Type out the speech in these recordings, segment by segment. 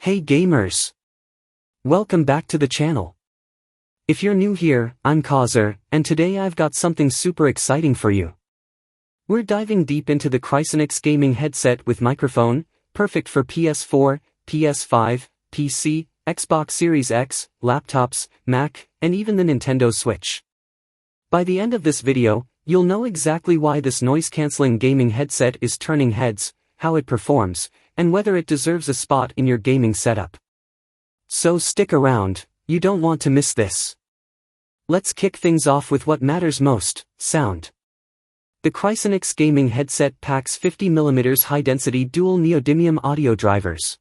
Hey gamers! Welcome back to the channel. If you're new here, I'm Kaiser, and today I've got something super exciting for you. We're diving deep into the Krysenix Gaming Headset with microphone, perfect for PS4, PS5, PC, Xbox Series X, laptops, Mac, and even the Nintendo Switch. By the end of this video, you'll know exactly why this noise-canceling gaming headset is turning heads, how it performs, and whether it deserves a spot in your gaming setup. So stick around, you don't want to miss this. Let's kick things off with what matters most, sound. The Krysenix Gaming Headset packs 50mm high-density dual neodymium audio drivers.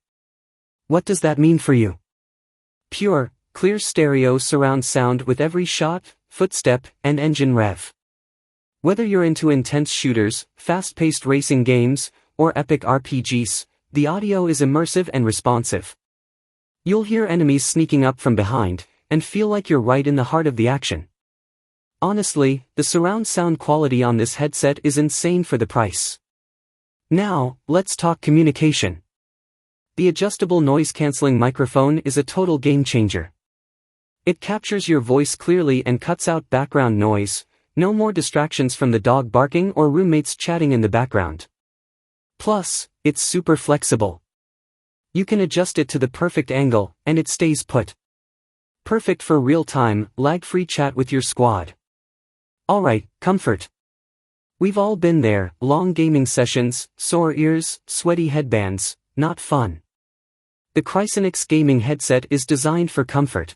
What does that mean for you? Pure, clear stereo surround sound with every shot, footstep, and engine rev. Whether you're into intense shooters, fast-paced racing games, or epic RPGs, the audio is immersive and responsive. You'll hear enemies sneaking up from behind, and feel like you're right in the heart of the action. Honestly, the surround sound quality on this headset is insane for the price. Now, let's talk communication. The adjustable noise-canceling microphone is a total game-changer. It captures your voice clearly and cuts out background noise, no more distractions from the dog barking or roommates chatting in the background. Plus, it's super flexible. You can adjust it to the perfect angle, and it stays put. Perfect for real-time, lag-free chat with your squad. Alright, comfort. We've all been there, long gaming sessions, sore ears, sweaty headbands, not fun. The Krysenix Gaming Headset is designed for comfort.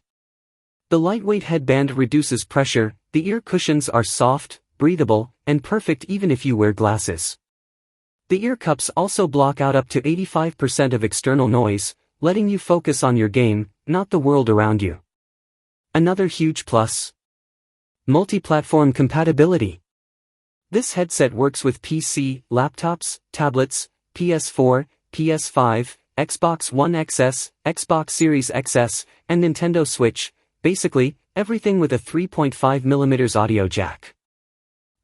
The lightweight headband reduces pressure, the ear cushions are soft, breathable, and perfect even if you wear glasses. The ear cups also block out up to 85% of external noise, letting you focus on your game, not the world around you. Another huge plus: multi-platform compatibility. This headset works with PC, laptops, tablets, PS4, PS5, Xbox One XS, Xbox Series XS, and Nintendo Switch, basically, everything with a 3.5mm audio jack.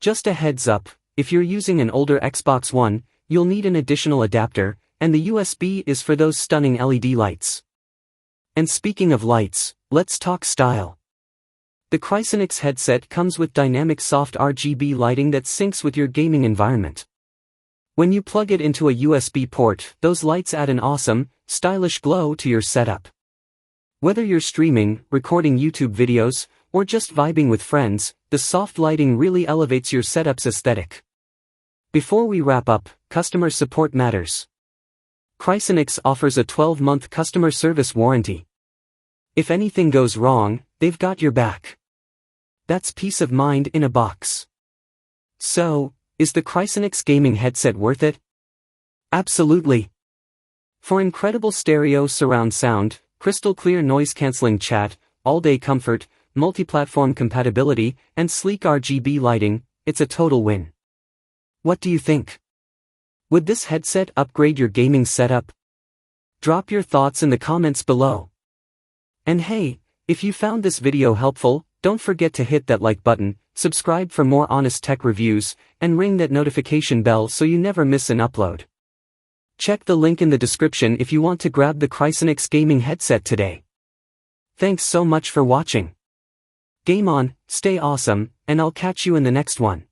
Just a heads up, if you're using an older Xbox One, you'll need an additional adapter, and the USB is for those stunning LED lights. And speaking of lights, let's talk style. The Krysenix headset comes with dynamic soft RGB lighting that syncs with your gaming environment. When you plug it into a USB port, those lights add an awesome, stylish glow to your setup. Whether you're streaming, recording YouTube videos, or just vibing with friends, the soft lighting really elevates your setup's aesthetic. Before we wrap up, customer support matters. Krysenix offers a 12-month customer service warranty. If anything goes wrong, they've got your back. That's peace of mind in a box. So, is the Krysenix Gaming Headset worth it? Absolutely. For incredible stereo surround sound, crystal clear noise-canceling chat, all-day comfort, multi-platform compatibility, and sleek RGB lighting, it's a total win. What do you think? Would this headset upgrade your gaming setup? Drop your thoughts in the comments below. And hey, if you found this video helpful, don't forget to hit that like button, subscribe for more honest tech reviews, and ring that notification bell so you never miss an upload. Check the link in the description if you want to grab the Krysenix Gaming Headset today. Thanks so much for watching. Game on, stay awesome, and I'll catch you in the next one.